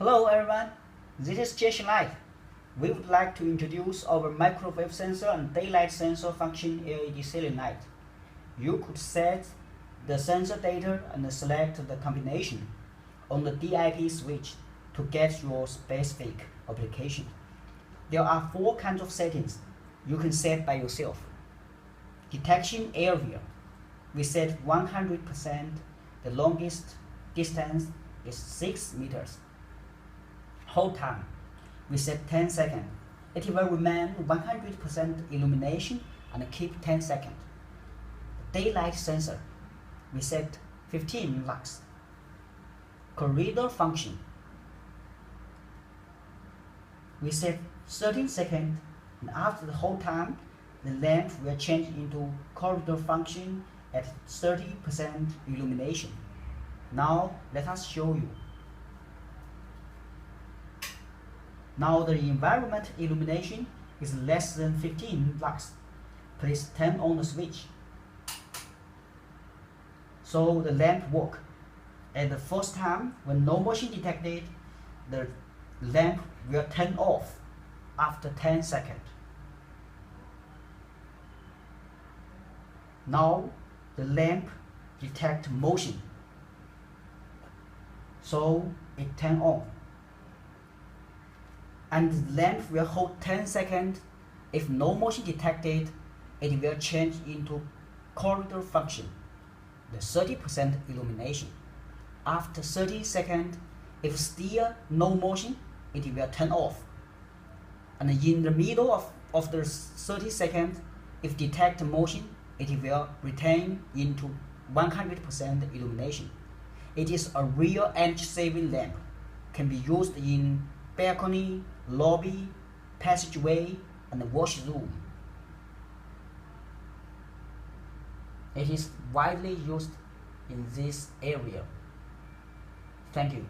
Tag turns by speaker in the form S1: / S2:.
S1: Hello everyone, this is Jasionlight. We would like to introduce our microwave sensor and daylight sensor function LED ceiling light. You could set the sensor data and select the combination on the DIP switch to get your specific application. There are 4 kinds of settings you can set by yourself. Detection area, we set 100%, the longest distance is 6 meters. Hold time, we set 10 seconds. It will remain 100% illumination and keep 10 seconds. Daylight sensor, we set 15 lux. Corridor function, we set 13 seconds, and after the hold time, the lamp will change into corridor function at 30% illumination. Now let us show you. Now the environment illumination is less than 15 lux. Please turn on the switch. So the lamp works. At the first time, when no motion detected, the lamp will turn off after 10 seconds. Now the lamp detects motion, so it turns on. And the lamp will hold 10 seconds. If no motion detected, it will change into corridor function, the 30% illumination. After 30 seconds, if still no motion, it will turn off. And in the middle of the 30 seconds, if detect motion, it will return into 100% illumination. It is a real energy-saving lamp. Can be used in balcony, lobby, passageway, and washroom. It is widely used in this area. Thank you.